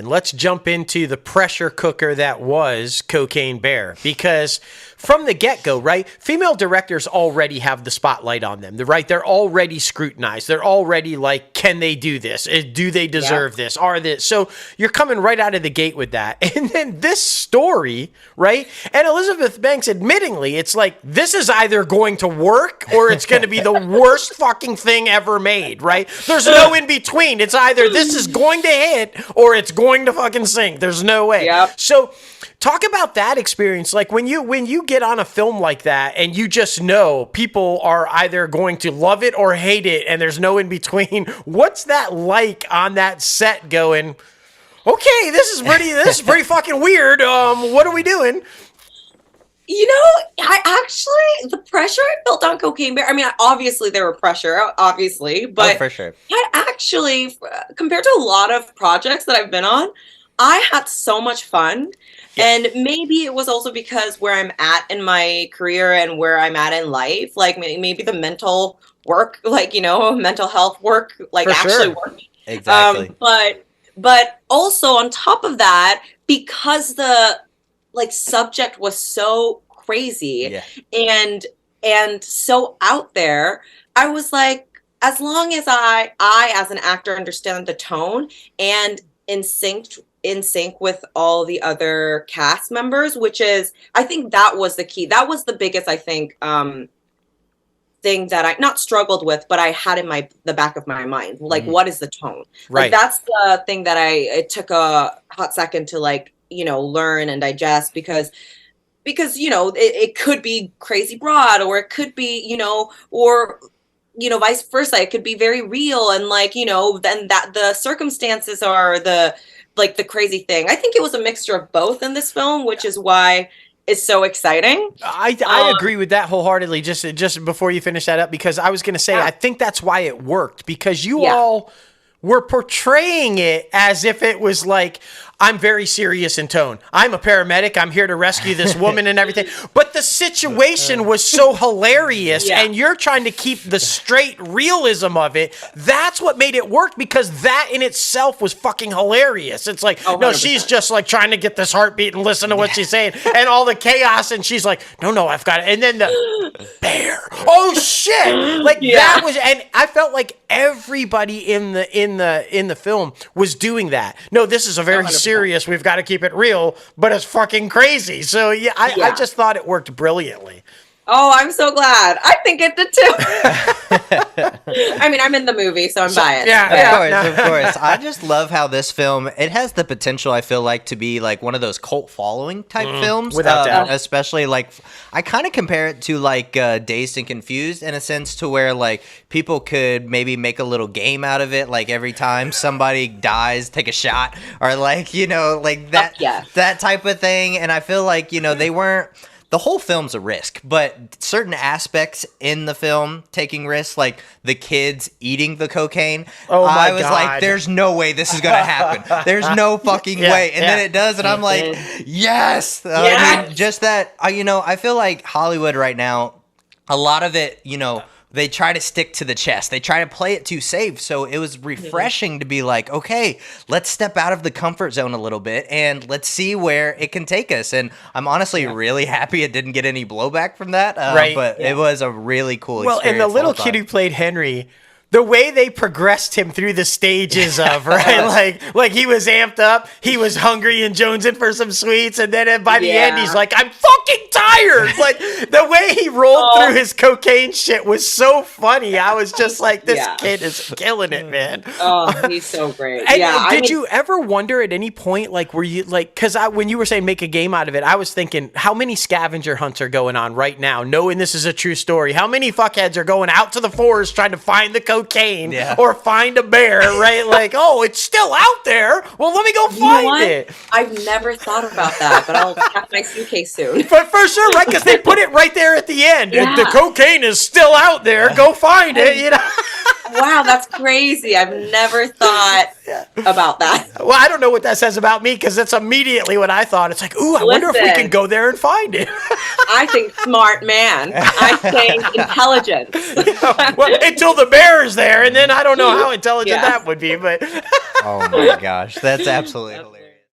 then. Let's jump into the pressure cooker that was Cocaine Bear, because from the get-go, right, female directors already have the spotlight on them, right? They're already scrutinized. They're already like, can they do this? Do they deserve this? Are this? So you're coming right out of the gate with that. And then this story, right? And Elizabeth Banks, admittingly, it's like, this is either going to work or it's going to be the worst fucking thing ever made, right? There's no in between. It's either this is going to hit or it's going to fucking sink. There's no way. Yep. So talk about that experience. Like when you get on a film like that and you just know people are either going to love it or hate it and there's no in between. What's that like on that set going, okay, this is pretty fucking weird. What are we doing? You know, I actually, the pressure I felt on Cocaine Bear, I mean, obviously there were pressure, obviously, but for sure. I actually, compared to a lot of projects that I've been on, I had so much fun. Yeah. And maybe it was also because where I'm at in my career and where I'm at in life, like maybe the mental work, like, you know, mental health work, like actually worked. Exactly. But also on top of that, because the like subject was so crazy and so out there, I was like, as long as I as an actor understand the tone and in sync with all the other cast members, which is, I think that was the key. That was the biggest, I think, thing that I not struggled with, but I had in the back of my mind, like, what is the tone? Right. Like, that's the thing that it took a hot second to, like, you know, learn and digest, because you know, it could be crazy broad, or it could be, you know, or, you know, vice versa. It could be very real, and, like, you know, then that the circumstances are the crazy thing. I think it was a mixture of both in this film, which is why it's so exciting. I agree with that wholeheartedly. Just before you finish that up, because I was going to say, I think that's why it worked, because you all were portraying it as if it was like, I'm very serious in tone. I'm a paramedic. I'm here to rescue this woman and everything. But the situation was so hilarious, and you're trying to keep the straight realism of it. That's what made it work, because that in itself was fucking hilarious. It's like, no, she's just like trying to get this heartbeat and listen to what she's saying, and all the chaos, and she's like, no, I've got it. And then the bear. Oh shit! Like that was, and I felt like everybody in the film was doing that. No, this is a very serious, we've got to keep it real, but it's fucking crazy. So I just thought it worked brilliantly. Oh, I'm so glad. I think it did too. I mean, I'm in the movie, so I'm biased. Of course. I just love how this film, it has the potential, I feel like, to be like one of those cult following type films. Without doubt. Especially, like, I kind of compare it to, like, Dazed and Confused, in a sense, to where, like, people could maybe make a little game out of it, like, every time somebody dies, take a shot, or, like, you know, like that, that type of thing. And I feel like, you know, they weren't... The whole film's a risk, but certain aspects in the film taking risks, like the kids eating the cocaine, I was like, there's no way this is going to happen. There's no fucking way. And then it does, and I'm like, yes! I mean, just that, you know, I feel like Hollywood right now, a lot of it, you know, they try to stick to the chest. They try to play it too safe. So it was refreshing to be like, okay, let's step out of the comfort zone a little bit and let's see where it can take us. And I'm honestly really happy it didn't get any blowback from that. But it was a really cool experience. And the little kid who played Henry, the way they progressed him through the stages of, right? Like he was amped up, he was hungry and jonesing for some sweets, and then by the end he's like, I'm fucking tired. Like the way he rolled through his cocaine shit was so funny. I was just like, this kid is killing it, man. Oh, he's so great. And did you ever wonder at any point, like, were you like, because when you were saying make a game out of it, I was thinking, how many scavenger hunts are going on right now, knowing this is a true story? How many fuckheads are going out to the forest trying to find the cocaine or find a bear, right? Like, oh, it's still out there. Well, let me go find it. I've never thought about that, but I'll pack my suitcase soon. But for sure, right? Because they put it right there at the end. Yeah. The cocaine is still out there. Go find it, you know? Wow, that's crazy. I've never thought about that. Well, I don't know what that says about me, because that's immediately what I thought. It's like, ooh, I wonder if we can go there and find it. I think smart man. I think intelligence. Well, until the bear is there, and then I don't know how intelligent that would be, but... Oh my gosh, that's absolutely hilarious.